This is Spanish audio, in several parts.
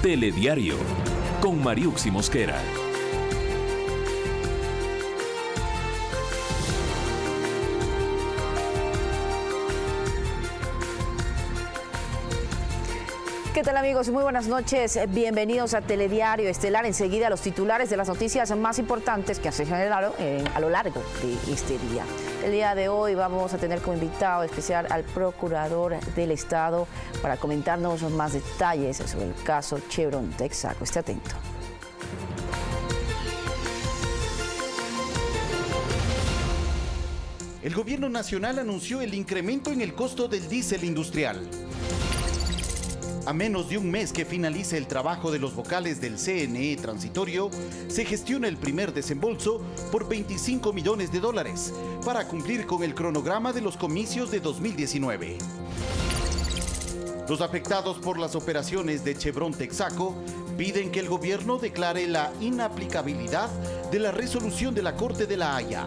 Telediario, con Mariuxi Mosquera. ¿Qué tal, amigos? Muy buenas noches. Bienvenidos a Telediario Estelar. Enseguida los titulares de las noticias más importantes que se generaron a lo largo de este día. El día de hoy vamos a tener como invitado especial al Procurador del Estado para comentarnos más detalles sobre el caso Chevron Texaco. Esté atento. El gobierno nacional anunció el incremento en el costo del diésel industrial. A menos de un mes que finalice el trabajo de los vocales del CNE transitorio, se gestiona el primer desembolso por $25 millones para cumplir con el cronograma de los comicios de 2019. Los afectados por las operaciones de Chevron Texaco piden que el gobierno declare la inaplicabilidad de la resolución de la Corte de La Haya.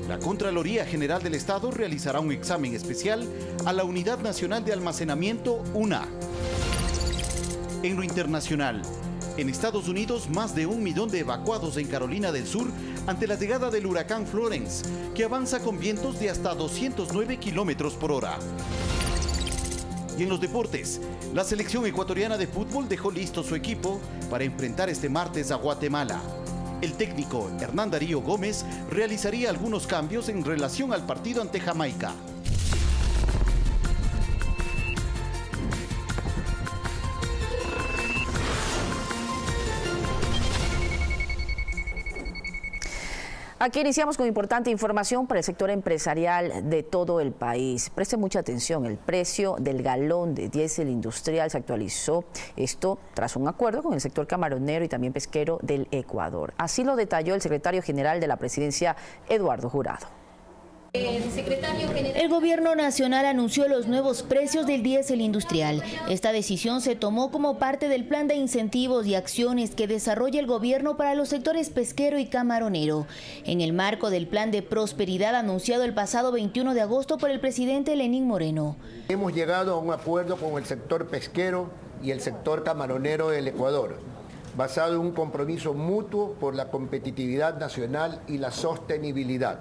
La Contraloría General del Estado realizará un examen especial a la Unidad Nacional de Almacenamiento, UNA. En lo internacional, en Estados Unidos, más de 1 millón de evacuados en Carolina del Sur ante la llegada del huracán Florence, que avanza con vientos de hasta 209 kilómetros por hora. Y en los deportes, la selección ecuatoriana de fútbol dejó listo su equipo para enfrentar este martes a Guatemala. El técnico Hernán Darío Gómez realizaría algunos cambios en relación al partido ante Jamaica. Aquí iniciamos con importante información para el sector empresarial de todo el país. Preste mucha atención, el precio del galón de diésel industrial se actualizó, esto tras un acuerdo con el sector camaronero y también pesquero del Ecuador. Así lo detalló el secretario general de la Presidencia, Eduardo Jurado. El gobierno nacional anunció los nuevos precios del diésel industrial. Esta decisión se tomó como parte del plan de incentivos y acciones que desarrolla el gobierno para los sectores pesquero y camaronero, en el marco del plan de prosperidad anunciado el pasado 21 de agosto por el presidente Lenín Moreno. Hemos llegado a un acuerdo con el sector pesquero y el sector camaronero del Ecuador, basado en un compromiso mutuo por la competitividad nacional y la sostenibilidad.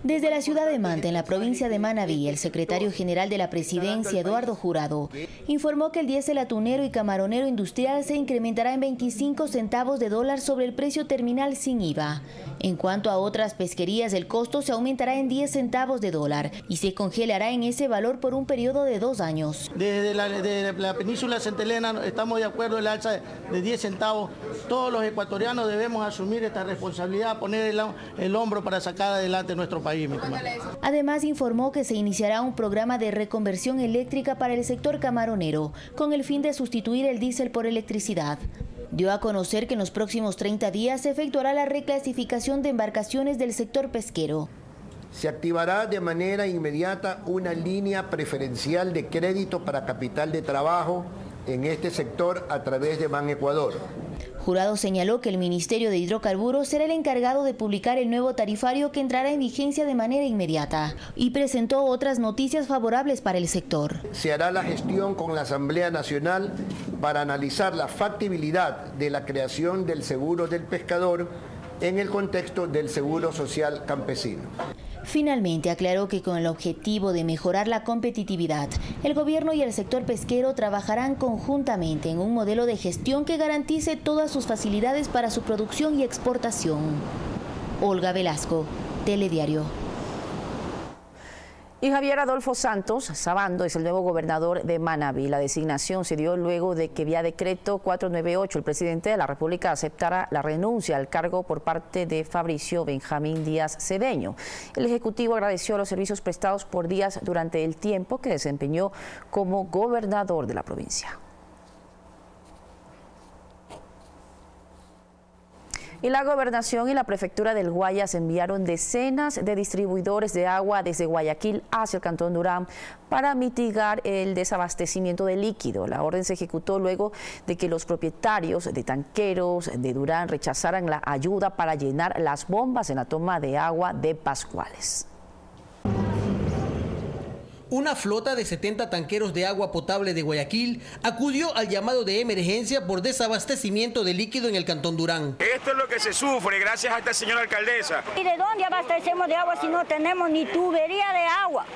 Desde la ciudad de Manta, en la provincia de Manabí, el secretario general de la Presidencia, Eduardo Jurado, informó que el diésel atunero y camaronero industrial se incrementará en 25 centavos de dólar sobre el precio terminal sin IVA. En cuanto a otras pesquerías, el costo se aumentará en 10 centavos de dólar y se congelará en ese valor por un periodo de 2 años. Desde la península centelena estamos de acuerdo en la alza de 10 centavos. Todos los ecuatorianos debemos asumir esta responsabilidad, poner el hombro para sacar adelante nuestro país. Además, informó que se iniciará un programa de reconversión eléctrica para el sector camaronero, con el fin de sustituir el diésel por electricidad. Dio a conocer que en los próximos 30 días se efectuará la reclasificación de embarcaciones del sector pesquero. Se activará de manera inmediata una línea preferencial de crédito para capital de trabajo en este sector a través de Banecuador. Jurado señaló que el Ministerio de Hidrocarburos será el encargado de publicar el nuevo tarifario que entrará en vigencia de manera inmediata y presentó otras noticias favorables para el sector. Se hará la gestión con la Asamblea Nacional para analizar la factibilidad de la creación del seguro del pescador en el contexto del seguro social campesino. Finalmente aclaró que con el objetivo de mejorar la competitividad, el gobierno y el sector pesquero trabajarán conjuntamente en un modelo de gestión que garantice todas sus facilidades para su producción y exportación. Olga Velasco, Telediario. Y Javier Adolfo Santos Sabando es el nuevo gobernador de Manabí. La designación se dio luego de que vía decreto 498 el presidente de la República aceptara la renuncia al cargo por parte de Fabricio Benjamín Díaz Cedeño. El Ejecutivo agradeció los servicios prestados por Díaz durante el tiempo que desempeñó como gobernador de la provincia. Y la Gobernación y la Prefectura del Guayas enviaron decenas de distribuidores de agua desde Guayaquil hacia el Cantón Durán para mitigar el desabastecimiento de líquido. La orden se ejecutó luego de que los propietarios de tanqueros de Durán rechazaran la ayuda para llenar las bombas en la toma de agua de Pascuales. Una flota de 70 tanqueros de agua potable de Guayaquil acudió al llamado de emergencia por desabastecimiento de líquido en el Cantón Durán. Esto es lo que se sufre gracias a esta señora alcaldesa. ¿Y de dónde abastecemos de agua si no tenemos ni tubería de agua?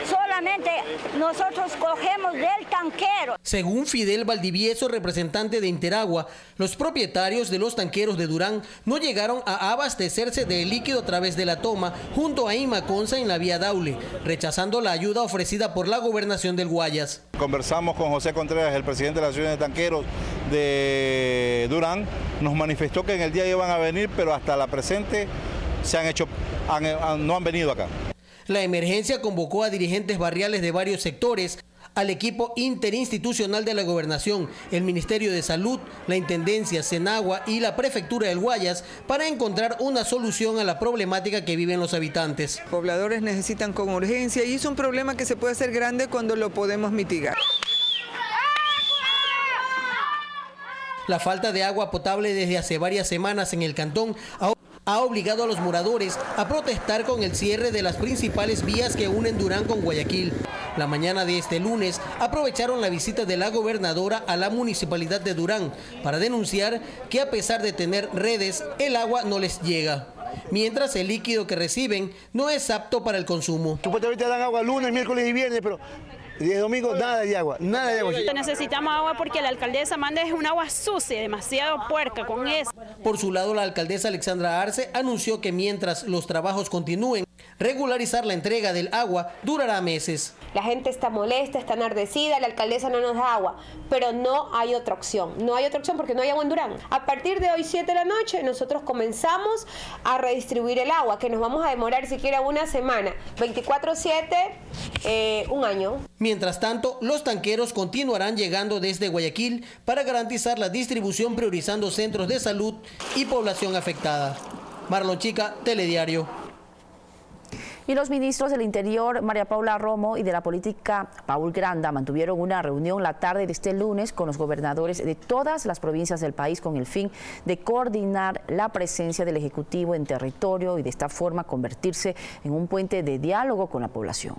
Solamente nosotros cogemos del tanquero. Según Fidel Valdivieso, representante de Interagua, los propietarios de los tanqueros de Durán no llegaron a abastecerse del líquido a través de la toma junto a Imaconsa en la vía Daule, rechazando la ayuda ofrecida por la gobernación del Guayas. Conversamos con José Contreras, el presidente de la Asociación de Tanqueros de Durán, nos manifestó que en el día iban a venir, pero hasta la presente no han venido acá. La emergencia convocó a dirigentes barriales de varios sectores, al equipo interinstitucional de la Gobernación, el Ministerio de Salud, la Intendencia, Senagua y la Prefectura del Guayas para encontrar una solución a la problemática que viven los habitantes. Los pobladores necesitan con urgencia y es un problema que se puede hacer grande cuando lo podemos mitigar. La falta de agua potable desde hace varias semanas en el cantón ha obligado a los moradores a protestar con el cierre de las principales vías que unen Durán con Guayaquil. La mañana de este lunes aprovecharon la visita de la gobernadora a la municipalidad de Durán para denunciar que a pesar de tener redes, el agua no les llega. Mientras el líquido que reciben no es apto para el consumo. Supuestamente dan agua lunes, miércoles y viernes, pero de domingo nada de agua, nada de agua. Necesitamos agua porque la alcaldesa manda es un agua sucia, demasiado puerca con eso. Por su lado, la alcaldesa Alexandra Arce anunció que mientras los trabajos continúen, regularizar la entrega del agua durará meses. La gente está molesta, está enardecida, la alcaldesa no nos da agua, pero no hay otra opción. No hay otra opción porque no hay agua en Durán. A partir de hoy, 7 de la noche, nosotros comenzamos a redistribuir el agua, que nos vamos a demorar siquiera una semana. 24/7, un año. Mientras tanto, los tanqueros continuarán llegando desde Guayaquil para garantizar la distribución priorizando centros de salud y población afectada. Marlon Chica, Telediario. Y los ministros del Interior, María Paula Romo, y de la Política, Paul Granda, mantuvieron una reunión la tarde de este lunes con los gobernadores de todas las provincias del país con el fin de coordinar la presencia del Ejecutivo en territorio y de esta forma convertirse en un puente de diálogo con la población.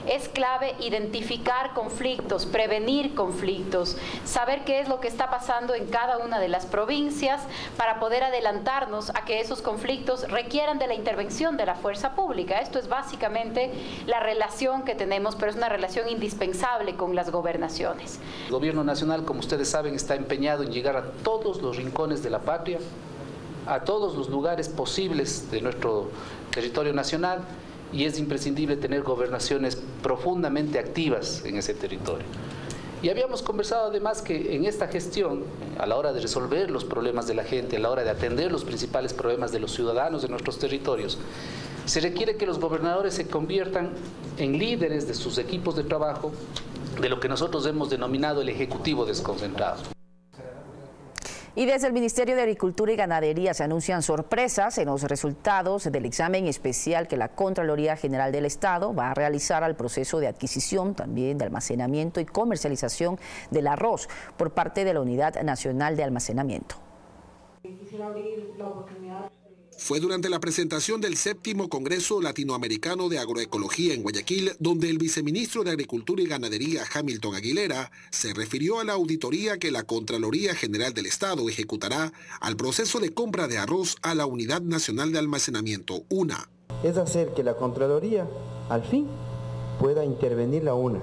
Es clave identificar conflictos, prevenir conflictos, saber qué es lo que está pasando en cada una de las provincias para poder adelantarnos a que esos conflictos requieran de la intervención de la fuerza pública. Esto es básicamente la relación que tenemos, pero es una relación indispensable con las gobernaciones. El gobierno nacional, como ustedes saben, está empeñado en llegar a todos los rincones de la patria, a todos los lugares posibles de nuestro territorio nacional, y es imprescindible tener gobernaciones profundamente activas en ese territorio. Y habíamos conversado además que en esta gestión, a la hora de resolver los problemas de la gente, a la hora de atender los principales problemas de los ciudadanos de nuestros territorios, se requiere que los gobernadores se conviertan en líderes de sus equipos de trabajo, de lo que nosotros hemos denominado el Ejecutivo desconcentrado. Y desde el Ministerio de Agricultura y Ganadería se anuncian sorpresas en los resultados del examen especial que la Contraloría General del Estado va a realizar al proceso de adquisición, también de almacenamiento y comercialización del arroz por parte de la Unidad Nacional de Almacenamiento. Fue durante la presentación del 7º Congreso Latinoamericano de Agroecología en Guayaquil, donde el viceministro de Agricultura y Ganadería, Hamilton Aguilera, se refirió a la auditoría que la Contraloría General del Estado ejecutará al proceso de compra de arroz a la Unidad Nacional de Almacenamiento, UNA. Es hacer que la Contraloría, al fin, pueda intervenir la UNA.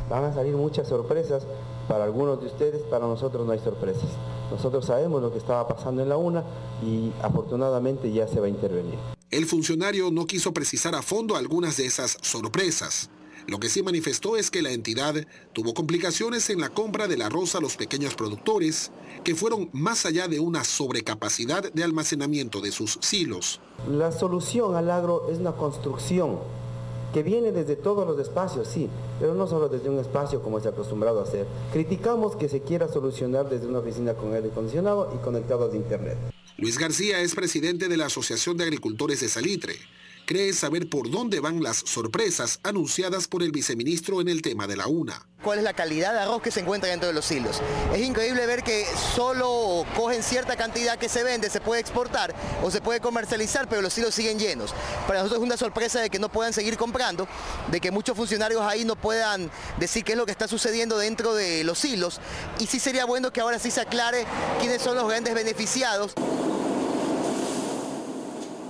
Van a salir muchas sorpresas para algunos de ustedes, para nosotros no hay sorpresas. Nosotros sabemos lo que estaba pasando en la UNA y afortunadamente ya se va a intervenir. El funcionario no quiso precisar a fondo algunas de esas sorpresas. Lo que sí manifestó es que la entidad tuvo complicaciones en la compra del arroz a los pequeños productores, que fueron más allá de una sobrecapacidad de almacenamiento de sus silos. La solución al agro es una construcción que viene desde todos los espacios, sí, pero no solo desde un espacio como se ha acostumbrado a hacer. Criticamos que se quiera solucionar desde una oficina con aire acondicionado y conectados a internet. Luis García es presidente de la Asociación de Agricultores de Salitre, cree saber por dónde van las sorpresas anunciadas por el viceministro en el tema de la UNA. ¿Cuál es la calidad de arroz que se encuentra dentro de los silos? Es increíble ver que solo cogen cierta cantidad que se vende, se puede exportar o se puede comercializar, pero los silos siguen llenos. Para nosotros es una sorpresa de que no puedan seguir comprando, de que muchos funcionarios ahí no puedan decir qué es lo que está sucediendo dentro de los silos, y sí sería bueno que ahora sí se aclare quiénes son los grandes beneficiados.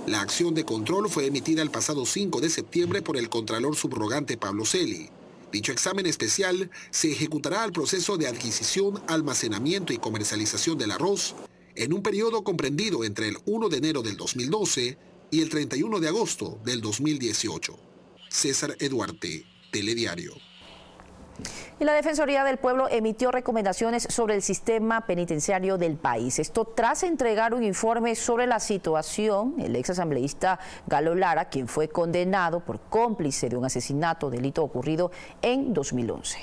La acción de control fue emitida el pasado 5 de septiembre por el contralor subrogante Pablo Celi. Dicho examen especial se ejecutará al proceso de adquisición, almacenamiento y comercialización del arroz en un periodo comprendido entre el 1 de enero del 2012 y el 31 de agosto del 2018. César Eduarte, Telediario. Y la Defensoría del Pueblo emitió recomendaciones sobre el sistema penitenciario del país. Esto tras entregar un informe sobre la situación. El exasambleísta Galo Lara, quien fue condenado por cómplice de un asesinato, delito ocurrido en 2011.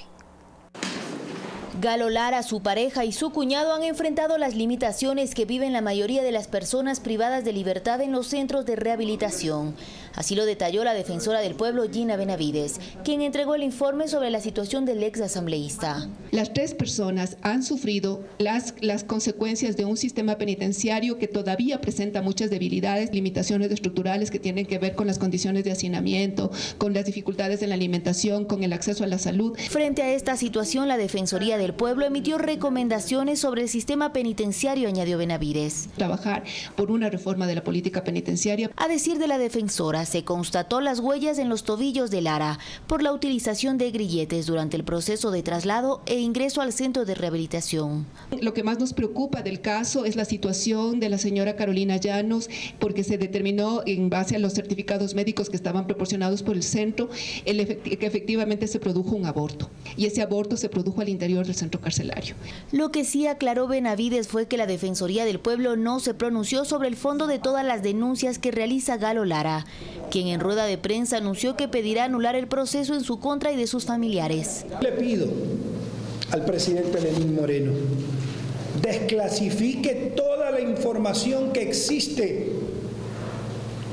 Galo Lara, su pareja y su cuñado han enfrentado las limitaciones que viven la mayoría de las personas privadas de libertad en los centros de rehabilitación. Así lo detalló la defensora del pueblo, Gina Benavides, quien entregó el informe sobre la situación del ex asambleísta. Las 3 personas han sufrido las consecuencias de un sistema penitenciario que todavía presenta muchas debilidades, limitaciones estructurales que tienen que ver con las condiciones de hacinamiento, con las dificultades en la alimentación, con el acceso a la salud. Frente a esta situación, la Defensoría del Pueblo emitió recomendaciones sobre el sistema penitenciario, añadió Benavides. Trabajar por una reforma de la política penitenciaria. A decir de la defensora, se constató las huellas en los tobillos de Lara por la utilización de grilletes durante el proceso de traslado e ingreso al centro de rehabilitación. Lo que más nos preocupa del caso es la situación de la señora Carolina Llanos, porque se determinó en base a los certificados médicos que estaban proporcionados por el centro que efectivamente se produjo un aborto, y ese aborto se produjo al interior del centro carcelario. Lo que sí aclaró Benavides fue que la Defensoría del Pueblo no se pronunció sobre el fondo de todas las denuncias que realiza Galo Lara, quien en rueda de prensa anunció que pedirá anular el proceso en su contra y de sus familiares. Le pido al presidente Lenín Moreno, desclasifique toda la información que existe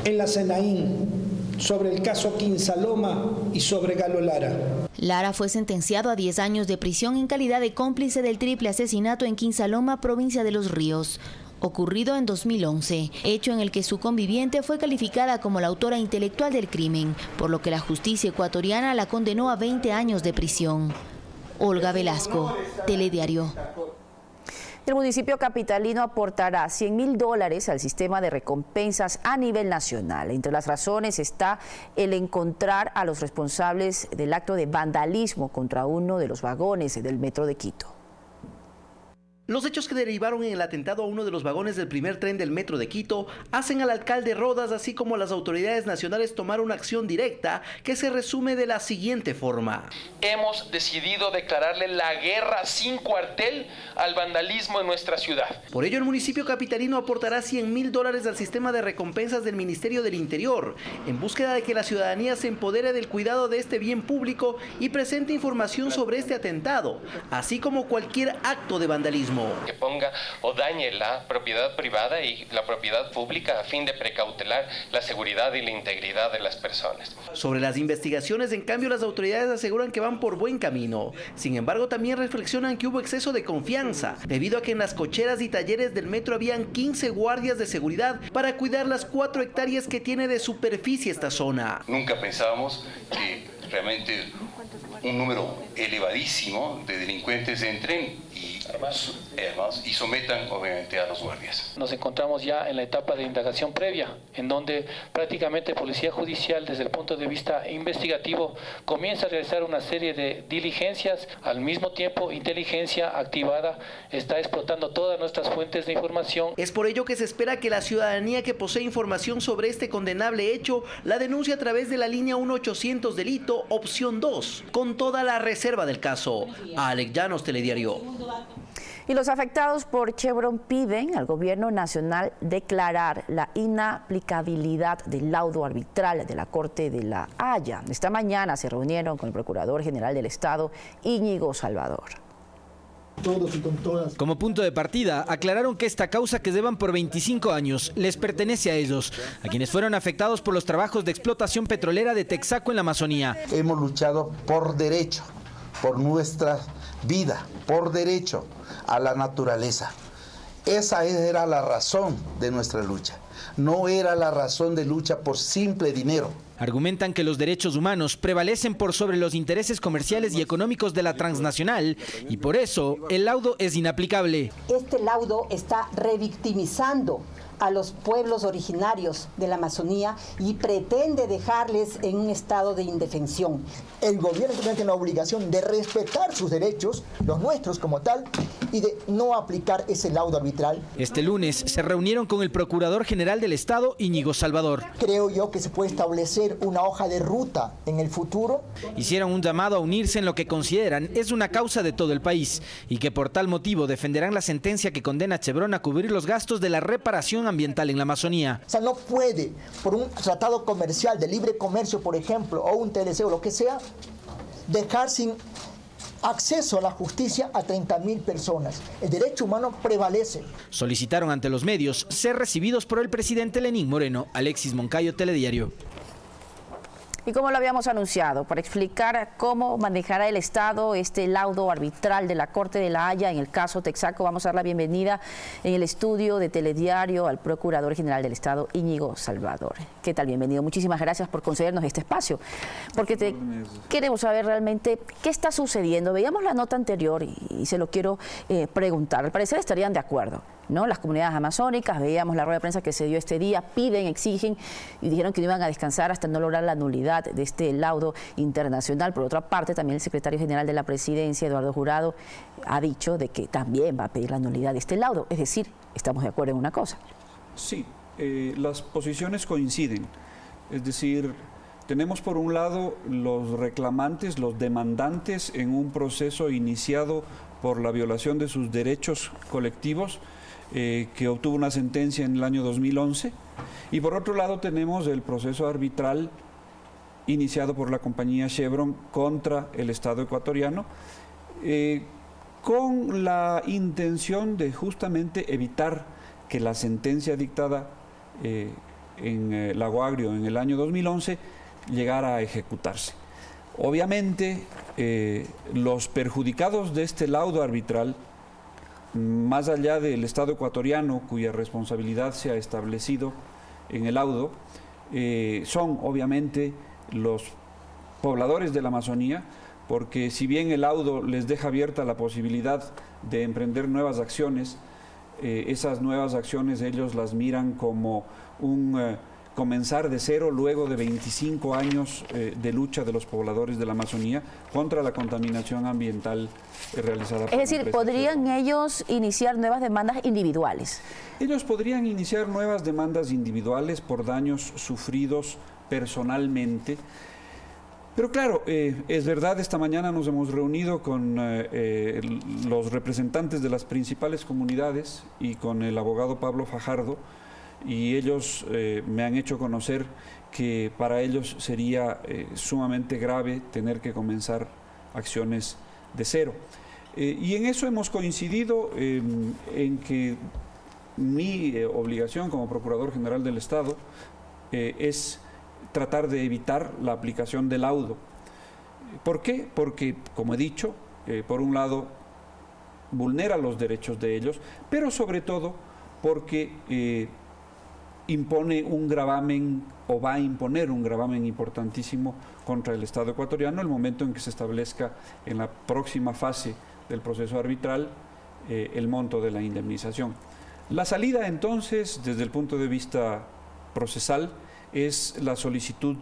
en la SENAIN sobre el caso Quinsaloma y sobre Galo Lara. Lara fue sentenciado a 10 años de prisión en calidad de cómplice del triple asesinato en Quinsaloma, provincia de Los Ríos, ocurrido en 2011, hecho en el que su conviviente fue calificada como la autora intelectual del crimen, por lo que la justicia ecuatoriana la condenó a 20 años de prisión. Olga Velasco, Telediario. El municipio capitalino aportará $100.000 al sistema de recompensas a nivel nacional. Entre las razones está el encontrar a los responsables del acto de vandalismo contra uno de los vagones del metro de Quito. Los hechos que derivaron en el atentado a uno de los vagones del primer tren del metro de Quito hacen al alcalde Rodas, así como a las autoridades nacionales, tomar una acción directa que se resume de la siguiente forma. Hemos decidido declararle la guerra sin cuartel al vandalismo en nuestra ciudad. Por ello, el municipio capitalino aportará $100.000 al sistema de recompensas del Ministerio del Interior, en búsqueda de que la ciudadanía se empodere del cuidado de este bien público y presente información sobre este atentado, así como cualquier acto de vandalismo. Que ponga o dañe la propiedad privada y la propiedad pública a fin de precautelar la seguridad y la integridad de las personas. Sobre las investigaciones, en cambio, las autoridades aseguran que van por buen camino. Sin embargo, también reflexionan que hubo exceso de confianza, debido a que en las cocheras y talleres del metro habían 15 guardias de seguridad para cuidar las 4 hectáreas que tiene de superficie esta zona. Nunca pensábamos que realmente un número elevadísimo de delincuentes entren y sometan obviamente a los guardias. Nos encontramos ya en la etapa de indagación previa, en donde prácticamente Policía Judicial, desde el punto de vista investigativo, comienza a realizar una serie de diligencias. Al mismo tiempo, inteligencia activada está explotando todas nuestras fuentes de información. Es por ello que se espera que la ciudadanía que posee información sobre este condenable hecho la denuncie a través de la línea 1-800 delito, opción 2, con toda la reserva del caso. Alex Llanos, Telediario. Y los afectados por Chevron piden al gobierno nacional declarar la inaplicabilidad del laudo arbitral de la Corte de La Haya. Esta mañana se reunieron con el Procurador General del Estado, Íñigo Salvador. Todos y con todas. Como punto de partida, aclararon que esta causa que llevan por 25 años les pertenece a ellos, a quienes fueron afectados por los trabajos de explotación petrolera de Texaco en la Amazonía. Hemos luchado por derecho, por nuestra vida, por derecho a la naturaleza. Esa era la razón de nuestra lucha. No era la razón de lucha por simple dinero. Argumentan que los derechos humanos prevalecen por sobre los intereses comerciales y económicos de la transnacional y por eso el laudo es inaplicable. Este laudo está revictimizando a los pueblos originarios de la Amazonía y pretende dejarles en un estado de indefensión. El gobierno tiene la obligación de respetar sus derechos, los nuestros como tal, y de no aplicar ese laudo arbitral. Este lunes se reunieron con el Procurador General del Estado, Íñigo Salvador. Creo yo que se puede establecer una hoja de ruta en el futuro. Hicieron un llamado a unirse en lo que consideran es una causa de todo el país y que por tal motivo defenderán la sentencia que condena a Chevron a cubrir los gastos de la reparación ambiental en la Amazonía. O sea, no puede, por un tratado comercial de libre comercio, por ejemplo, o un TLC o lo que sea, dejar sin acceso a la justicia a 30.000 personas. El derecho humano prevalece. Solicitaron ante los medios ser recibidos por el presidente Lenín Moreno. Alexis Moncayo, Telediario. Y como lo habíamos anunciado, para explicar cómo manejará el Estado este laudo arbitral de la Corte de la Haya en el caso Texaco, vamos a dar la bienvenida en el estudio de Telediario al Procurador General del Estado, Íñigo Salvador. ¿Qué tal? Bienvenido. Muchísimas gracias por concedernos este espacio, porque queremos saber realmente qué está sucediendo. Veíamos la nota anterior y se lo quiero preguntar. Al parecer estarían de acuerdo, ¿no? Las comunidades amazónicas, veíamos la rueda de prensa que se dio este día, piden, exigen y dijeron que no iban a descansar hasta no lograr la nulidad de este laudo internacional. Por otra parte, también el secretario general de la Presidencia, Eduardo Jurado, ha dicho de que también va a pedir la nulidad de este laudo. Es decir, estamos de acuerdo en una cosa. Sí, las posiciones coinciden. Es decir, tenemos por un lado los reclamantes, los demandantes en un proceso iniciado por la violación de sus derechos colectivos, que obtuvo una sentencia en el año 2011, y por otro lado tenemos el proceso arbitral iniciado por la compañía Chevron contra el Estado ecuatoriano, con la intención de justamente evitar que la sentencia dictada en Lago Agrio en el año 2011 llegara a ejecutarse. Obviamente, los perjudicados de este laudo arbitral, más allá del Estado ecuatoriano, cuya responsabilidad se ha establecido en el laudo, son obviamente los pobladores de la Amazonía, porque si bien el laudo les deja abierta la posibilidad de emprender nuevas acciones, esas nuevas acciones ellos las miran como un comenzar de cero luego de 25 años de lucha de los pobladores de la Amazonía contra la contaminación ambiental realizada por la empresa. Es decir, ¿podrían ellos iniciar nuevas demandas individuales? Ellos podrían iniciar nuevas demandas individuales por daños sufridos personalmente. Pero claro, es verdad, esta mañana nos hemos reunido con los representantes de las principales comunidades y con el abogado Pablo Fajardo, y ellos me han hecho conocer que para ellos sería sumamente grave tener que comenzar acciones de cero. Y en eso hemos coincidido en que mi obligación como Procurador General del Estado es tratar de evitar la aplicación del laudo. ¿Por qué? Porque, como he dicho, por un lado vulnera los derechos de ellos, pero sobre todo porque impone un gravamen o va a imponer un gravamen importantísimo contra el Estado ecuatoriano el momento en que se establezca en la próxima fase del proceso arbitral el monto de la indemnización. La salida entonces, desde el punto de vista procesal, es la solicitud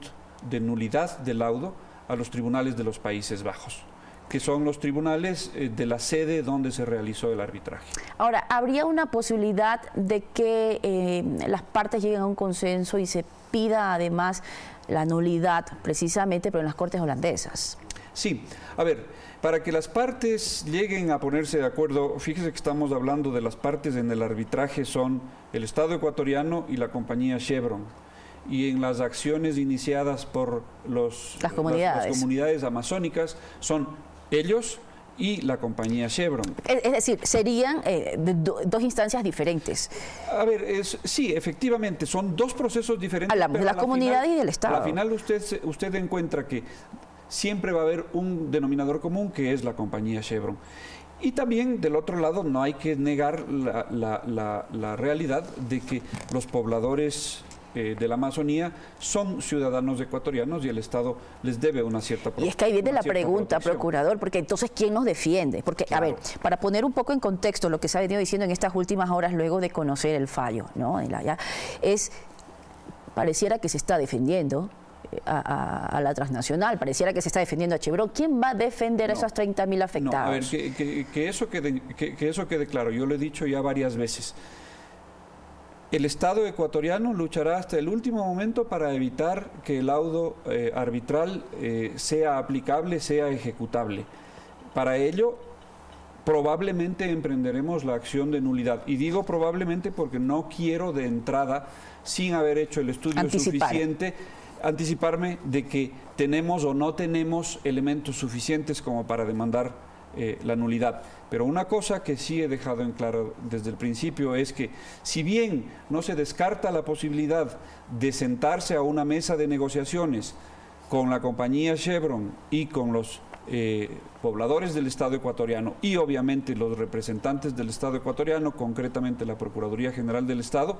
de nulidad del laudo a los tribunales de los Países Bajos, que son los tribunales de la sede donde se realizó el arbitraje. Ahora, ¿habría una posibilidad de que las partes lleguen a un consenso y se pida además la nulidad precisamente, pero en las Cortes holandesas? Sí, a ver, para que las partes lleguen a ponerse de acuerdo, fíjese que estamos hablando de las partes en el arbitraje son el Estado ecuatoriano y la compañía Chevron. Y en las acciones iniciadas por las comunidades amazónicas son ellos y la compañía Chevron. Es decir, serían dos instancias diferentes. A ver, sí, efectivamente, son dos procesos diferentes. Hablamos de la comunidad y del Estado. Al final usted encuentra que siempre va a haber un denominador común, que es la compañía Chevron. Y también, del otro lado, no hay que negar la realidad de que los pobladores de la Amazonía son ciudadanos ecuatorianos y el Estado les debe una cierta protección. Y es que ahí viene la pregunta, procurador, porque entonces, ¿quién nos defiende? Porque, claro, a ver, para poner un poco en contexto lo que se ha venido diciendo en estas últimas horas luego de conocer el fallo, ¿no? Pareciera que se está defendiendo a la transnacional, pareciera que se está defendiendo a Chevron. ¿Quién va a defender a esos 30.000 afectados? No, a ver, que eso quede claro. Yo lo he dicho ya varias veces. El Estado ecuatoriano luchará hasta el último momento para evitar que el laudo arbitral sea aplicable, sea ejecutable. Para ello, probablemente emprenderemos la acción de nulidad. Y digo probablemente porque no quiero de entrada, sin haber hecho el estudio suficiente, anticiparme de que tenemos o no tenemos elementos suficientes como para demandar la nulidad. Pero una cosa que sí he dejado en claro desde el principio es que, si bien no se descarta la posibilidad de sentarse a una mesa de negociaciones con la compañía Chevron y con los pobladores del Estado ecuatoriano y obviamente los representantes del Estado ecuatoriano, concretamente la Procuraduría General del Estado,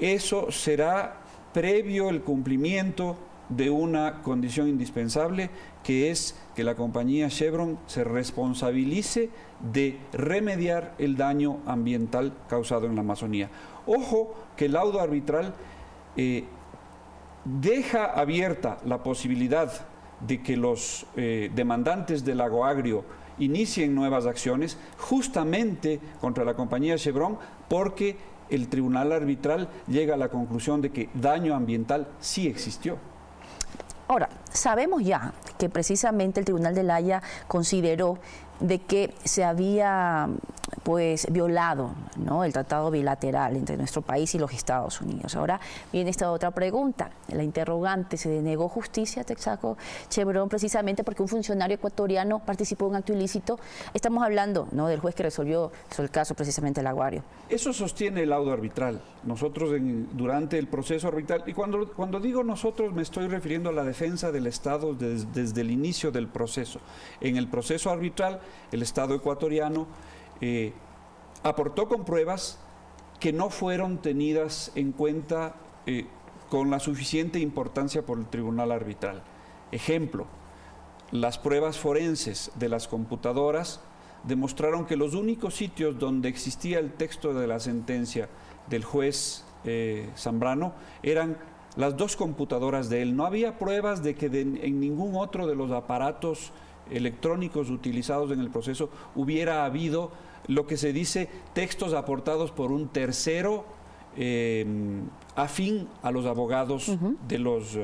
eso será previo el cumplimiento de una condición indispensable, que es que la compañía Chevron se responsabilice de remediar el daño ambiental causado en la Amazonía. Ojo que el laudo arbitral deja abierta la posibilidad de que los demandantes del Agroagrio inicien nuevas acciones justamente contra la compañía Chevron, porque el tribunal arbitral llega a la conclusión de que daño ambiental sí existió. Ahora, sabemos ya que precisamente el Tribunal de La Haya consideró de que se había violado, ¿no?, el tratado bilateral entre nuestro país y los Estados Unidos. Ahora viene esta otra pregunta. La interrogante: ¿se denegó justicia a Texaco Chevron precisamente porque un funcionario ecuatoriano participó en un acto ilícito? Estamos hablando, ¿no?, del juez que resolvió el caso precisamente del Agroagrio. Eso sostiene el laudo arbitral. Nosotros durante el proceso arbitral, y cuando digo nosotros me estoy refiriendo a la defensa del Estado desde el inicio del proceso. En el proceso arbitral, el Estado ecuatoriano aportó con pruebas que no fueron tenidas en cuenta con la suficiente importancia por el tribunal arbitral. Ejemplo, las pruebas forenses de las computadoras demostraron que los únicos sitios donde existía el texto de la sentencia del juez Zambrano eran las dos computadoras de él. No había pruebas de que en ningún otro de los aparatos electrónicos utilizados en el proceso hubiera habido lo que se dice textos aportados por un tercero afín a los abogados de los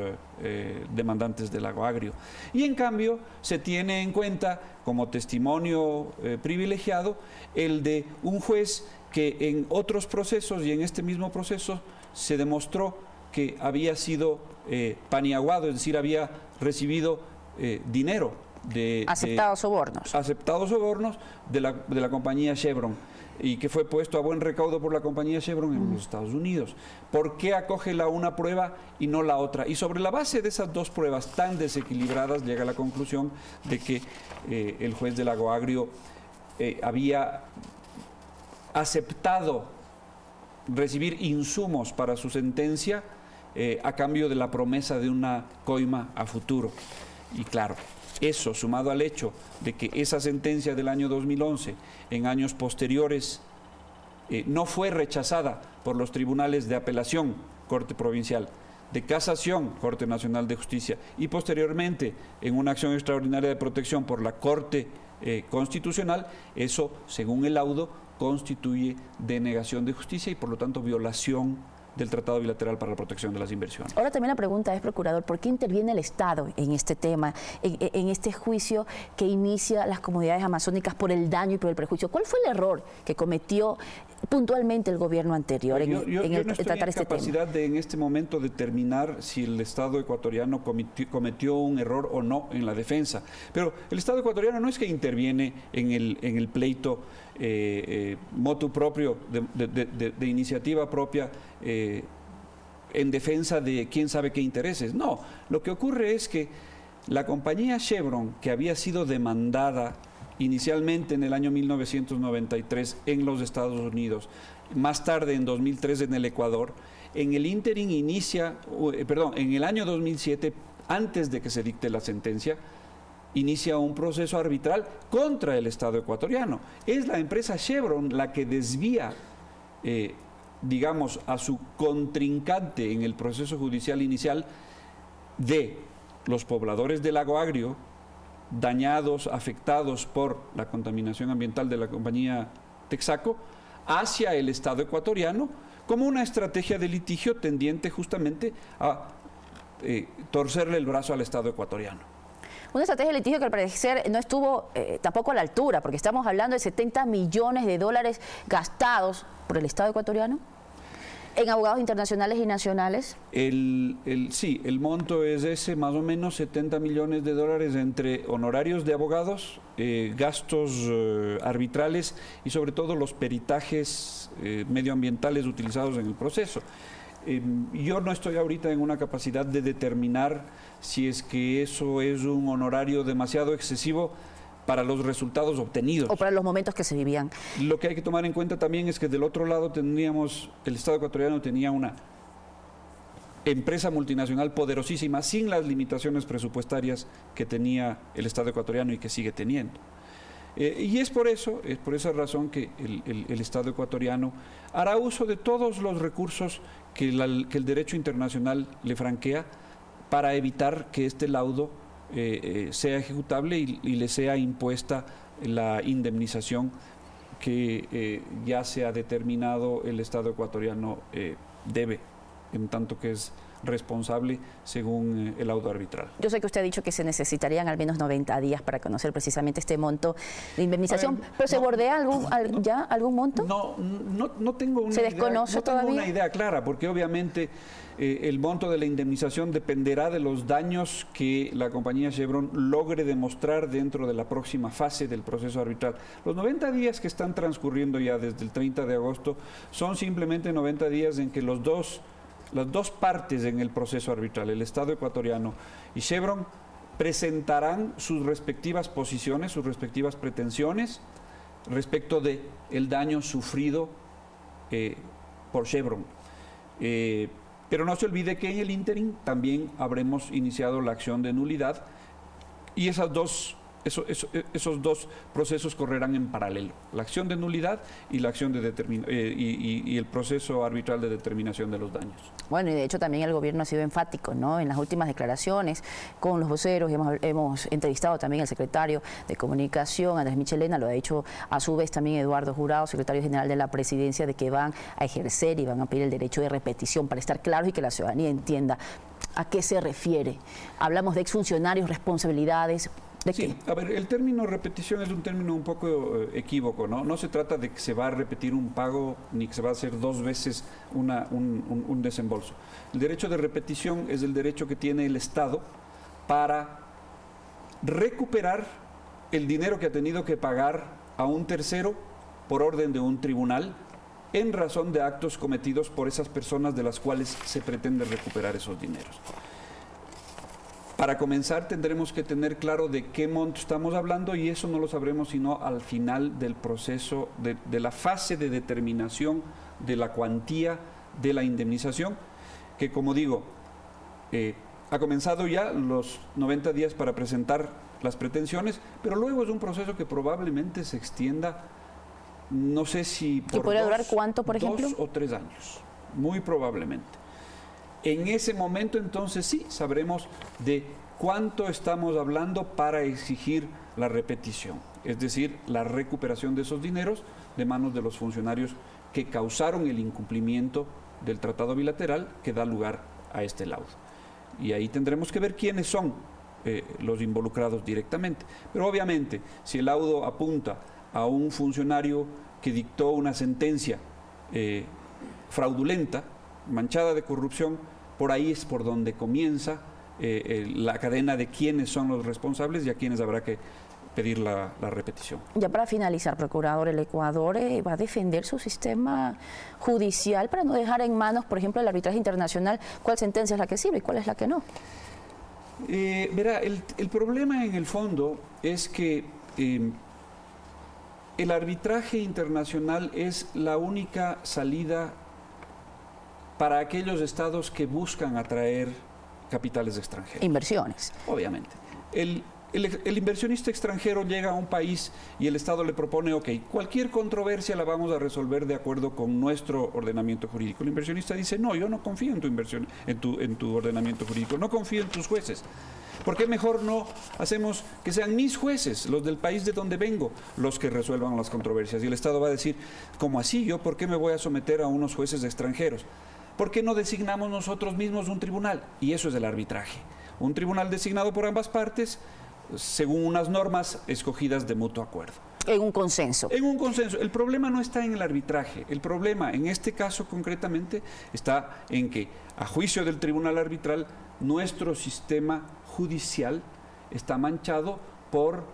demandantes del Agroagrio. Y en cambio se tiene en cuenta como testimonio privilegiado el de un juez que en otros procesos y en este mismo proceso se demostró que había sido paniaguado, es decir, había recibido dinero aceptados sobornos de la compañía Chevron, y que fue puesto a buen recaudo por la compañía Chevron en los Estados Unidos. ¿Por qué acoge la una prueba y no la otra? Y sobre la base de esas dos pruebas tan desequilibradas llega a la conclusión de que el juez del Agroagrio había aceptado recibir insumos para su sentencia a cambio de la promesa de una coima a futuro. Y claro, eso sumado al hecho de que esa sentencia del año 2011 en años posteriores no fue rechazada por los tribunales de apelación, Corte Provincial, de Casación, Corte Nacional de Justicia, y posteriormente en una acción extraordinaria de protección por la Corte Constitucional, eso, según el laudo, constituye denegación de justicia y por lo tanto violación del Tratado Bilateral para la Protección de las Inversiones. Ahora también la pregunta es, procurador, ¿por qué interviene el Estado en este tema, en este juicio que inicia las comunidades amazónicas por el daño y por el perjuicio? ¿Cuál fue el error que cometió puntualmente el gobierno anterior yo no estoy tratar en este tema? capacidad de en este momento determinar si el Estado ecuatoriano cometió un error o no en la defensa. Pero el Estado ecuatoriano no es que interviene en el pleito motu propio, de iniciativa propia, en defensa de quién sabe qué intereses. No, lo que ocurre es que la compañía Chevron, que había sido demandada inicialmente en el año 1993 en los Estados Unidos, más tarde en 2003 en el Ecuador, en el ínterin en el año 2007, antes de que se dicte la sentencia, inicia un proceso arbitral contra el Estado ecuatoriano. Es la empresa Chevron la que desvía, digamos, a su contrincante en el proceso judicial inicial de los pobladores del Lago Agrio, dañados, afectados por la contaminación ambiental de la compañía Texaco, hacia el Estado ecuatoriano, como una estrategia de litigio tendiente justamente a torcerle el brazo al Estado ecuatoriano. Una estrategia de litigio que al parecer no estuvo tampoco a la altura, porque estamos hablando de 70 millones de dólares gastados por el Estado ecuatoriano en abogados internacionales y nacionales. Sí, el monto es ese, más o menos 70 millones de dólares entre honorarios de abogados, gastos arbitrales y sobre todo los peritajes medioambientales utilizados en el proceso. Yo no estoy ahorita en una capacidad de determinar si es que eso es un honorario demasiado excesivo para los resultados obtenidos. O para los momentos que se vivían. Lo que hay que tomar en cuenta también es que del otro lado el Estado ecuatoriano tenía una empresa multinacional poderosísima sin las limitaciones presupuestarias que tenía el Estado ecuatoriano y que sigue teniendo. Y es por esa razón que el Estado ecuatoriano hará uso de todos los recursos que el derecho internacional le franquea para evitar que este laudo sea ejecutable y le sea impuesta la indemnización que ya se ha determinado el Estado ecuatoriano debe, en tanto que es responsable según el laudo arbitral. Yo sé que usted ha dicho que se necesitarían al menos 90 días para conocer precisamente este monto de indemnización, pero ¿se bordea algún monto? No tengo una ¿Se desconoce todavía? Tengo una idea clara, porque obviamente el monto de la indemnización dependerá de los daños que la compañía Chevron logre demostrar dentro de la próxima fase del proceso arbitral. Los 90 días que están transcurriendo ya desde el 30 de agosto son simplemente 90 días en que las dos partes en el proceso arbitral, el Estado ecuatoriano y Chevron, presentarán sus respectivas posiciones, sus respectivas pretensiones respecto de el daño sufrido por Chevron. Pero no se olvide que en el ínterin también habremos iniciado la acción de nulidad y esos dos procesos correrán en paralelo, la acción de nulidad y la acción de y el proceso arbitral de determinación de los daños. Bueno, y de hecho también el gobierno ha sido enfático, ¿no? En las últimas declaraciones con los voceros, y hemos entrevistado también al secretario de Comunicación, Andrés Michelena, lo ha dicho a su vez también Eduardo Jurado, secretario general de la Presidencia, de que van a ejercer y van a pedir el derecho de repetición para estar claros y que la ciudadanía entienda a qué se refiere. Hablamos de exfuncionarios, responsabilidades. Sí, a ver, el término repetición es un término un poco equívoco, ¿no? No se trata de que se va a repetir un pago ni que se va a hacer dos veces un desembolso. El derecho de repetición es el derecho que tiene el Estado para recuperar el dinero que ha tenido que pagar a un tercero por orden de un tribunal en razón de actos cometidos por esas personas de las cuales se pretende recuperar esos dineros. Para comenzar tendremos que tener claro de qué monto estamos hablando y eso no lo sabremos sino al final del proceso, de la fase de determinación de la cuantía de la indemnización, que como digo, ha comenzado ya los 90 días para presentar las pretensiones, pero luego es un proceso que probablemente se extienda, no sé si por ¿Y podría durar cuánto, por ejemplo? 2 o 3 años, muy probablemente. En ese momento entonces sí sabremos de cuánto estamos hablando para exigir la repetición, es decir, la recuperación de esos dineros de manos de los funcionarios que causaron el incumplimiento del tratado bilateral que da lugar a este laudo. Y ahí tendremos que ver quiénes son los involucrados directamente. Pero obviamente, si el laudo apunta a un funcionario que dictó una sentencia fraudulenta, manchada de corrupción, por ahí es por donde comienza la cadena de quiénes son los responsables y a quiénes habrá que pedir la repetición. Ya para finalizar, procurador, el Ecuador va a defender su sistema judicial para no dejar en manos, por ejemplo, del arbitraje internacional, cuál sentencia es la que sirve y cuál es la que no. Verá, el problema en el fondo es que el arbitraje internacional es la única salida para aquellos estados que buscan atraer capitales extranjeros. Inversiones. Obviamente. El inversionista extranjero llega a un país y el Estado le propone, ok, cualquier controversia la vamos a resolver de acuerdo con nuestro ordenamiento jurídico. El inversionista dice, no, yo no confío en tu inversión, en tu ordenamiento jurídico, no confío en tus jueces. ¿Por qué mejor no hacemos que sean mis jueces, los del país de donde vengo, los que resuelvan las controversias? Y el Estado va a decir, ¿cómo así? ¿Yo por qué me voy a someter a unos jueces extranjeros? ¿Por qué no designamos nosotros mismos un tribunal? Y eso es el arbitraje. Un tribunal designado por ambas partes, según unas normas escogidas de mutuo acuerdo. En un consenso. En un consenso. El problema no está en el arbitraje. El problema, en este caso concretamente, está en que, a juicio del tribunal arbitral, nuestro sistema judicial está manchado por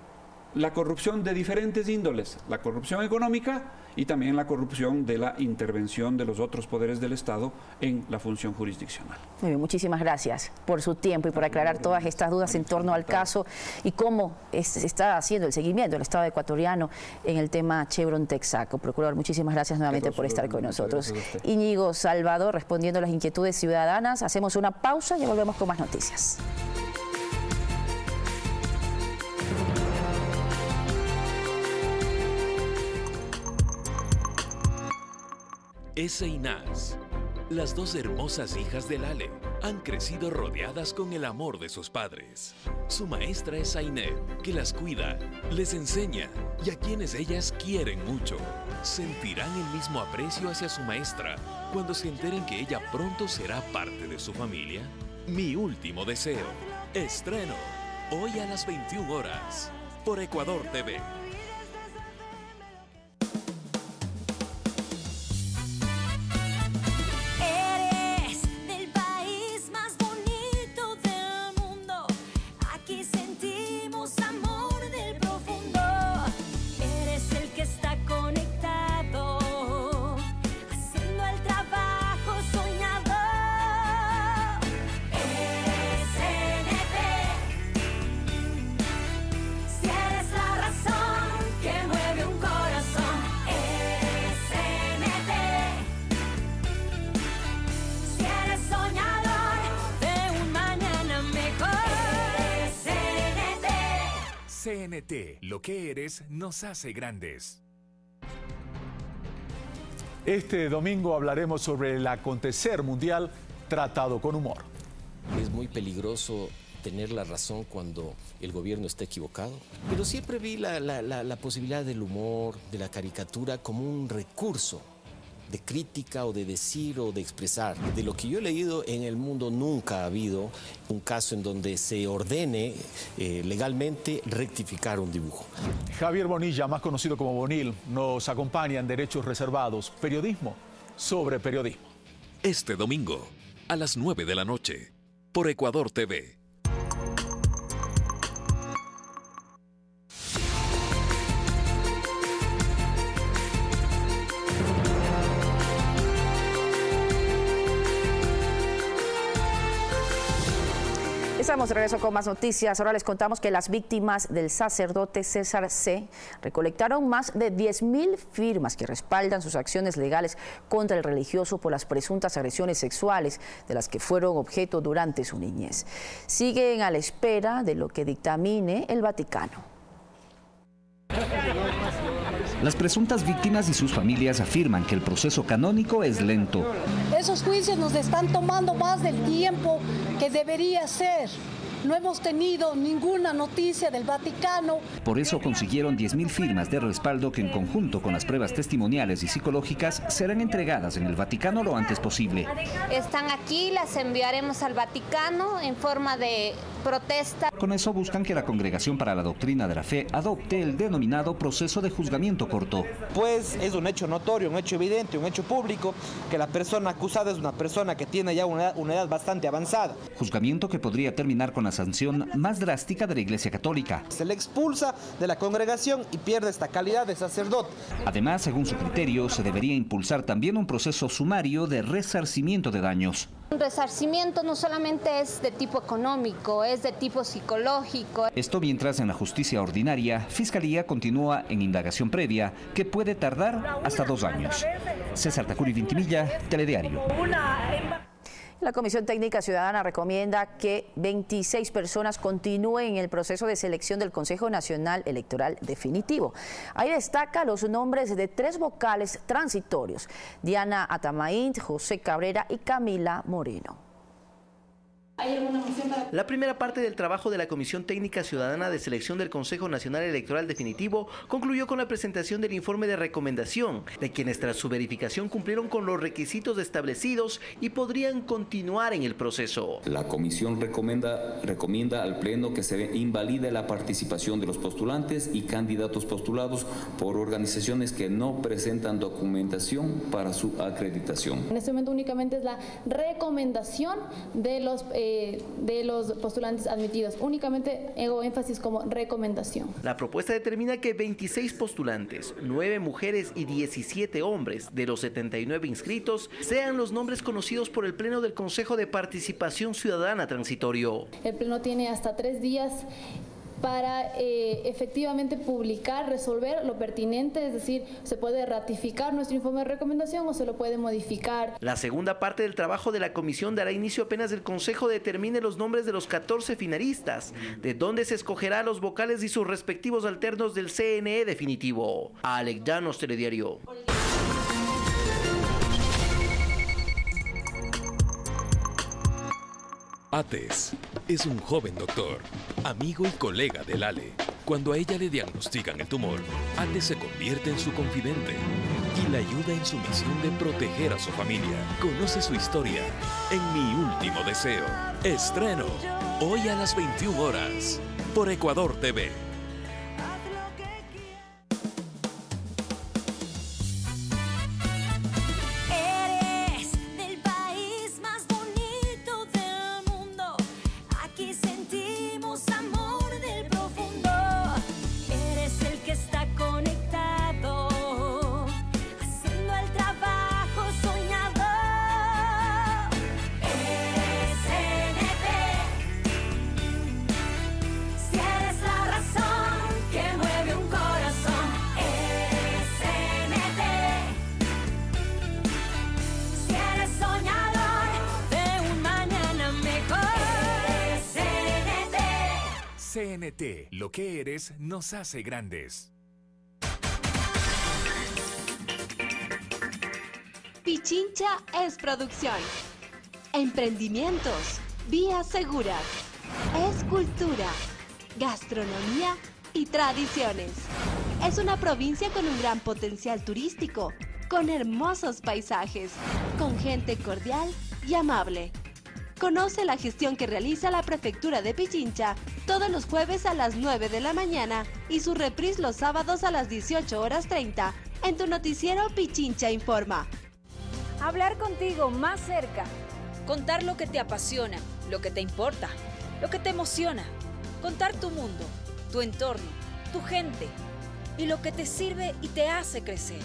la corrupción de diferentes índoles. La corrupción económica y también la corrupción de la intervención de los otros poderes del Estado en la función jurisdiccional. Muy bien, muchísimas gracias por su tiempo y por aclarar todas estas dudas en torno al caso y cómo se está haciendo el seguimiento del Estado ecuatoriano en el tema Chevron Texaco. Procurador, muchísimas gracias nuevamente por estar con nosotros. Íñigo Salvador, respondiendo a las inquietudes ciudadanas. Hacemos una pausa y volvemos con más noticias. Eseinaz, las dos hermosas hijas de Lale, han crecido rodeadas con el amor de sus padres. Su maestra es Ainet, que las cuida, les enseña y a quienes ellas quieren mucho. Sentirán el mismo aprecio hacia su maestra cuando se enteren que ella pronto será parte de su familia. Mi último deseo. Estreno hoy a las 21 horas por Ecuador TV. CNT, lo que eres nos hace grandes. Este domingo hablaremos sobre el acontecer mundial tratado con humor. Es muy peligroso tener la razón cuando el gobierno está equivocado, pero siempre vi la posibilidad del humor, de la caricatura como un recurso de crítica o de decir o de expresar. De lo que yo he leído en el mundo nunca ha habido un caso en donde se ordene legalmente rectificar un dibujo. Javier Bonilla, más conocido como Bonil, nos acompaña en Derechos Reservados, periodismo sobre periodismo. Este domingo, a las 9 de la noche, por Ecuador TV. Estamos de regreso con más noticias. Ahora les contamos que las víctimas del sacerdote César C. recolectaron más de 10.000 firmas que respaldan sus acciones legales contra el religioso por las presuntas agresiones sexuales de las que fueron objeto durante su niñez. Siguen a la espera de lo que dictamine el Vaticano. Las presuntas víctimas y sus familias afirman que el proceso canónico es lento. Esos juicios nos están tomando más del tiempo que debería ser. no hemos tenido ninguna noticia del Vaticano. Por eso consiguieron 10.000 firmas de respaldo que en conjunto con las pruebas testimoniales y psicológicas serán entregadas en el Vaticano lo antes posible. Están aquí, las enviaremos al Vaticano en forma de protesta. Con eso buscan que la Congregación para la Doctrina de la Fe adopte el denominado proceso de juzgamiento corto. Pues es un hecho notorio, un hecho evidente, un hecho público, que la persona acusada es una persona que tiene ya una edad bastante avanzada. Juzgamiento que podría terminar con la sanción más drástica de la Iglesia Católica. Se le expulsa de la congregación y pierde esta calidad de sacerdote. Además, según su criterio, se debería impulsar también un proceso sumario de resarcimiento de daños. Un resarcimiento no solamente es de tipo económico, es de tipo psicológico. Esto mientras en la justicia ordinaria, Fiscalía continúa en indagación previa que puede tardar hasta 2 años. César Tacuri Vintimilla, Telediario. La Comisión Técnica Ciudadana recomienda que 26 personas continúen en el proceso de selección del Consejo Nacional Electoral Definitivo. Ahí destaca los nombres de 3 vocales transitorios: Diana Atamaín, José Cabrera y Camila Moreno. ¿Hay alguna moción para...? La primera parte del trabajo de la Comisión Técnica Ciudadana de Selección del Consejo Nacional Electoral Definitivo concluyó con la presentación del informe de recomendación de quienes tras su verificación cumplieron con los requisitos establecidos y podrían continuar en el proceso. La Comisión recomienda al Pleno que se invalide la participación de los postulantes y candidatos postulados por organizaciones que no presentan documentación para su acreditación. En este momento únicamente es la recomendación de los postulantes admitidos. Únicamente hago énfasis como recomendación. La propuesta determina que 26 postulantes, 9 mujeres y 17 hombres de los 79 inscritos sean los nombres conocidos por el Pleno del Consejo de Participación Ciudadana Transitorio. El Pleno tiene hasta 3 días para efectivamente publicar, resolver lo pertinente, es decir, se puede ratificar nuestro informe de recomendación o se lo puede modificar. La segunda parte del trabajo de la comisión dará inicio apenas el Consejo determine los nombres de los 14 finalistas, de donde se escogerá los vocales y sus respectivos alternos del CNE definitivo. Alex Llanos, Telediario. Ates es un joven doctor, amigo y colega de Lale. Cuando a ella le diagnostican el tumor, Ates se convierte en su confidente y la ayuda en su misión de proteger a su familia. Conoce su historia en Mi Último Deseo. Estreno hoy a las 21 horas por Ecuador TV. CNT, lo que eres nos hace grandes. Pichincha es producción, emprendimientos, vías seguras, es cultura, gastronomía y tradiciones. Es una provincia con un gran potencial turístico, con hermosos paisajes, con gente cordial y amable. Conoce la gestión que realiza la Prefectura de Pichincha todos los jueves a las 9 de la mañana y su reprise los sábados a las 18:30 en tu noticiero Pichincha Informa. Hablar contigo más cerca, contar lo que te apasiona, lo que te importa, lo que te emociona, contar tu mundo, tu entorno, tu gente y lo que te sirve y te hace crecer.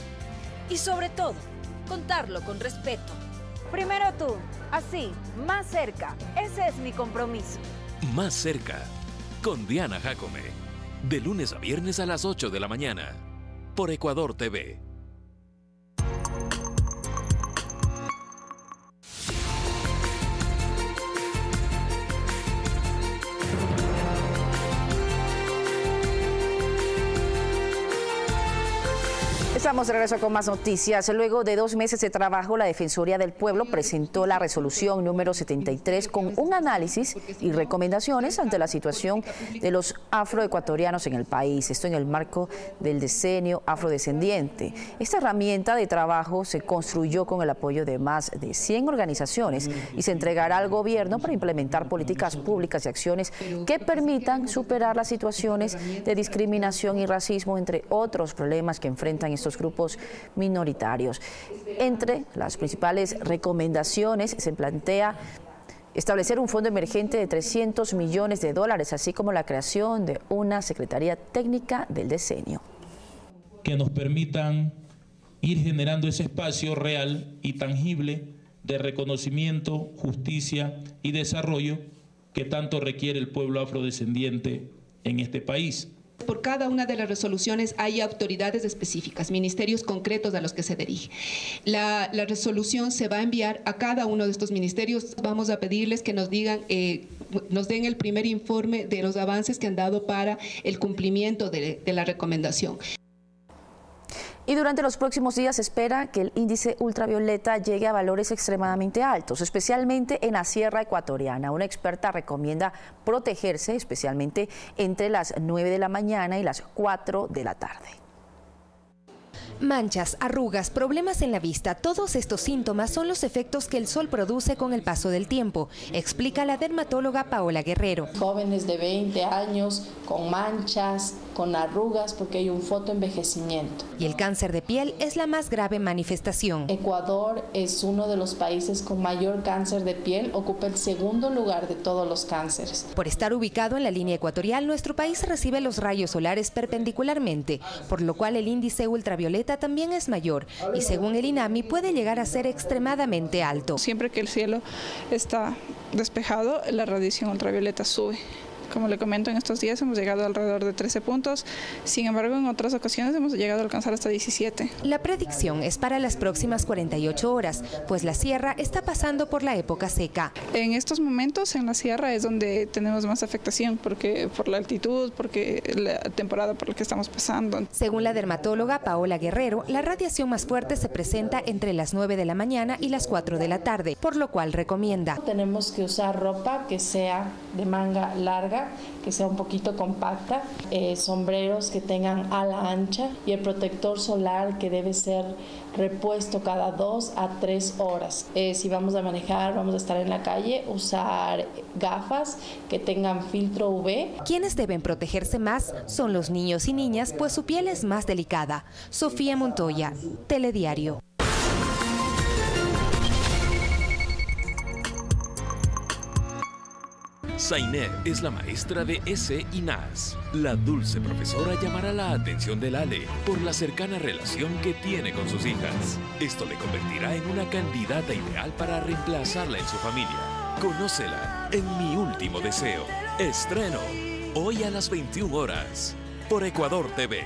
Y sobre todo, contarlo con respeto. Primero tú, así, más cerca. Ese es mi compromiso. Más cerca, con Diana Jacome. De lunes a viernes a las 8 de la mañana. Por Ecuador TV. Estamos de regreso con más noticias. Luego de 2 meses de trabajo, la Defensoría del Pueblo presentó la resolución número 73 con un análisis y recomendaciones ante la situación de los afroecuatorianos en el país. Esto en el marco del decenio afrodescendiente. Esta herramienta de trabajo se construyó con el apoyo de más de 100 organizaciones y se entregará al gobierno para implementar políticas públicas y acciones que permitan superar las situaciones de discriminación y racismo, entre otros problemas que enfrentan estos grupos minoritarios. Entre las principales recomendaciones se plantea establecer un fondo emergente de $300 millones, así como la creación de una Secretaría Técnica del Decenio. Que nos permitan ir generando ese espacio real y tangible de reconocimiento, justicia y desarrollo que tanto requiere el pueblo afrodescendiente en este país. Por cada una de las resoluciones hay autoridades específicas, ministerios concretos a los que se dirige. La resolución se va a enviar a cada uno de estos ministerios. Vamos a pedirles que nos digan, nos den el primer informe de los avances que han dado para el cumplimiento de la recomendación. Y durante los próximos días se espera que el índice ultravioleta llegue a valores extremadamente altos, especialmente en la Sierra Ecuatoriana. Una experta recomienda protegerse, especialmente entre las 9 de la mañana y las 4 de la tarde. Manchas, arrugas, problemas en la vista, todos estos síntomas son los efectos que el sol produce con el paso del tiempo, explica la dermatóloga Paola Guerrero. Jóvenes de 20 años con manchas, con arrugas, porque hay un fotoenvejecimiento. Y el cáncer de piel es la más grave manifestación. Ecuador es uno de los países con mayor cáncer de piel, ocupa el segundo lugar de todos los cánceres. Por estar ubicado en la línea ecuatorial, nuestro país recibe los rayos solares perpendicularmente, por lo cual el índice ultravioleta también es mayor y según el INAMI puede llegar a ser extremadamente alto. Siempre que el cielo está despejado, la radiación ultravioleta sube. Como le comento, en estos días hemos llegado alrededor de 13 puntos, sin embargo en otras ocasiones hemos llegado a alcanzar hasta 17. La predicción es para las próximas 48 horas, pues la sierra está pasando por la época seca. En estos momentos en la sierra es donde tenemos más afectación, porque por la altitud, porque la temporada por la que estamos pasando. Según la dermatóloga Paola Guerrero, la radiación más fuerte se presenta entre las 9 de la mañana y las 4 de la tarde, por lo cual recomienda. Tenemos que usar ropa que sea de manga larga, que sea un poquito compacta, sombreros que tengan ala ancha y el protector solar que debe ser repuesto cada 2 a 3 horas. Si vamos a manejar, vamos a estar en la calle, usar gafas que tengan filtro UV. Quienes deben protegerse más son los niños y niñas, pues su piel es más delicada. Sofía Montoya, Telediario. Zaineb es la maestra de ESE y NAS. La dulce profesora llamará la atención del Ale por la cercana relación que tiene con sus hijas. Esto le convertirá en una candidata ideal para reemplazarla en su familia. Conócela en Mi Último Deseo. Estreno hoy a las 21 horas por Ecuador TV.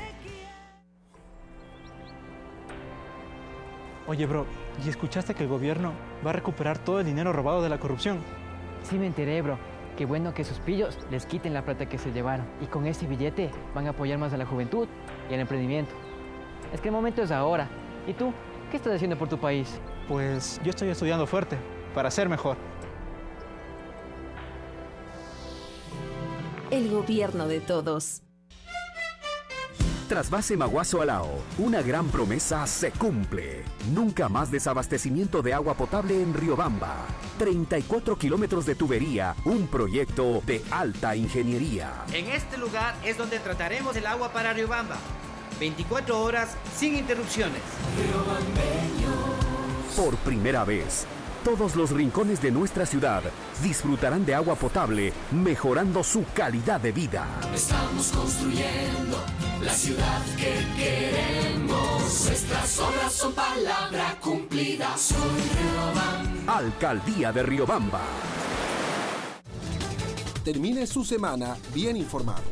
Oye, bro, ¿y escuchaste que el gobierno va a recuperar todo el dinero robado de la corrupción? Sí me enteré, bro. Qué bueno que esos pillos les quiten la plata que se llevaron. Y con ese billete van a apoyar más a la juventud y al emprendimiento. Es que el momento es ahora. ¿Y tú? ¿Qué estás haciendo por tu país? Pues yo estoy estudiando fuerte, para ser mejor. El gobierno de todos. Trasvase Maguazo-Alao, una gran promesa se cumple. Nunca más desabastecimiento de agua potable en Riobamba. 34 kilómetros de tubería, un proyecto de alta ingeniería. En este lugar es donde trataremos el agua para Riobamba. 24 horas sin interrupciones. Por primera vez, todos los rincones de nuestra ciudad disfrutarán de agua potable, mejorando su calidad de vida. Estamos construyendo la ciudad que queremos. Nuestras obras son palabra cumplida. Soy Riobamba. Alcaldía de Riobamba. Termine su semana bien informado.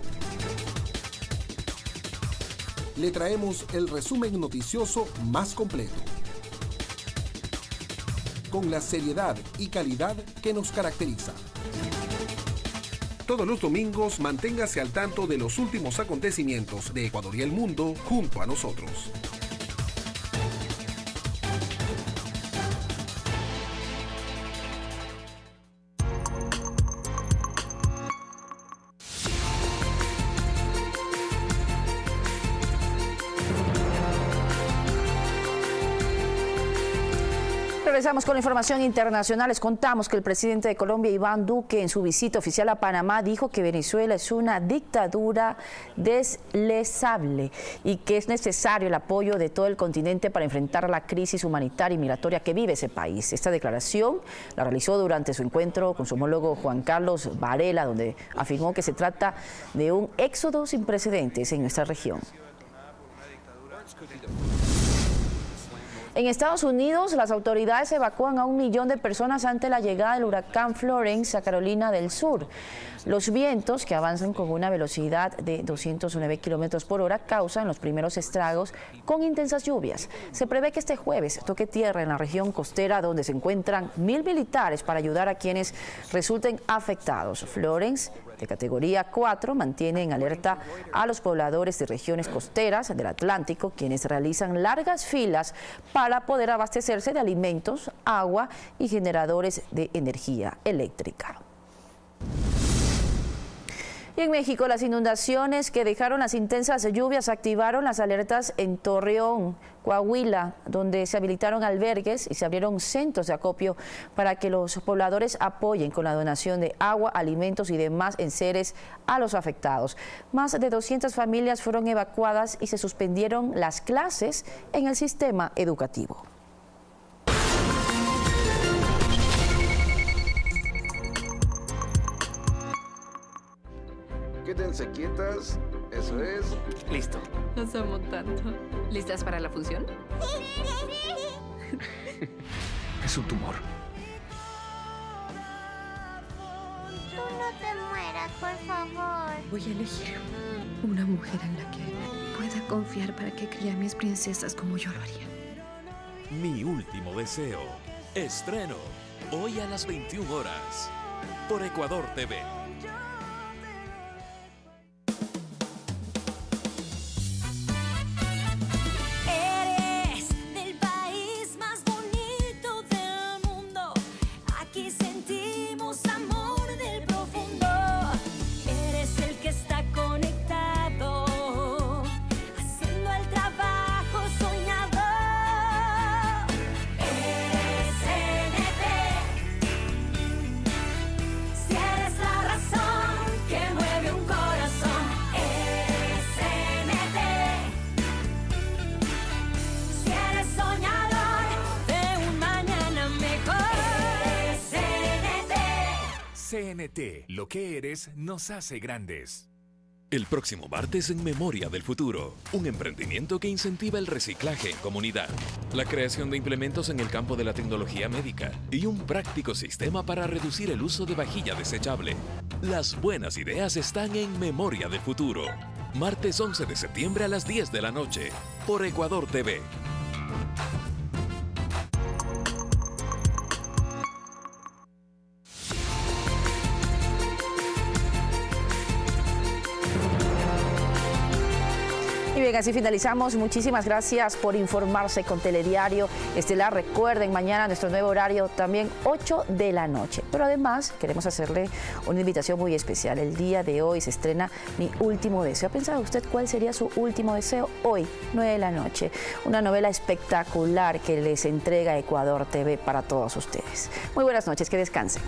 Le traemos el resumen noticioso más completo, con la seriedad y calidad que nos caracteriza. Todos los domingos manténgase al tanto de los últimos acontecimientos de Ecuador y el mundo junto a nosotros. Regresamos con la información internacional. Les contamos que el presidente de Colombia, Iván Duque, en su visita oficial a Panamá, dijo que Venezuela es una dictadura deslizable y que es necesario el apoyo de todo el continente para enfrentar la crisis humanitaria y migratoria que vive ese país. Esta declaración la realizó durante su encuentro con su homólogo Juan Carlos Varela, donde afirmó que se trata de un éxodo sin precedentes en nuestra región. En Estados Unidos, las autoridades evacúan a 1 millón de personas ante la llegada del huracán Florence a Carolina del Sur. Los vientos, que avanzan con una velocidad de 209 kilómetros por hora, causan los primeros estragos con intensas lluvias. Se prevé que este jueves toque tierra en la región costera, donde se encuentran 1.000 militares para ayudar a quienes resulten afectados. Florence, de categoría 4, mantiene en alerta a los pobladores de regiones costeras del Atlántico, quienes realizan largas filas para poder abastecerse de alimentos, agua y generadores de energía eléctrica. Y en México, las inundaciones que dejaron las intensas lluvias activaron las alertas en Torreón, Coahuila, donde se habilitaron albergues y se abrieron centros de acopio para que los pobladores apoyen con la donación de agua, alimentos y demás enseres a los afectados. Más de 200 familias fueron evacuadas y se suspendieron las clases en el sistema educativo. Quédense quietas, eso es. Listo. Los amo tanto. ¿Listas para la función? Es un tumor. Tú no te mueras, por favor. Voy a elegir una mujer en la que pueda confiar para que críe a mis princesas como yo lo haría. Mi último deseo. Estreno hoy a las 21 horas por Ecuador TV. CNT, lo que eres nos hace grandes. El próximo martes en Memoria del Futuro, un emprendimiento que incentiva el reciclaje en comunidad, la creación de implementos en el campo de la tecnología médica y un práctico sistema para reducir el uso de vajilla desechable. Las buenas ideas están en Memoria del Futuro. Martes 11 de septiembre a las 10 de la noche, por Ecuador TV. Y bien, así finalizamos. Muchísimas gracias por informarse con Telediario Estelar. Recuerden, mañana nuestro nuevo horario también 8 de la noche. Pero además queremos hacerle una invitación muy especial. El día de hoy se estrena Mi Último Deseo. ¿Ha pensado usted cuál sería su último deseo? Hoy, 9 de la noche. Una novela espectacular que les entrega Ecuador TV para todos ustedes. Muy buenas noches, que descansen.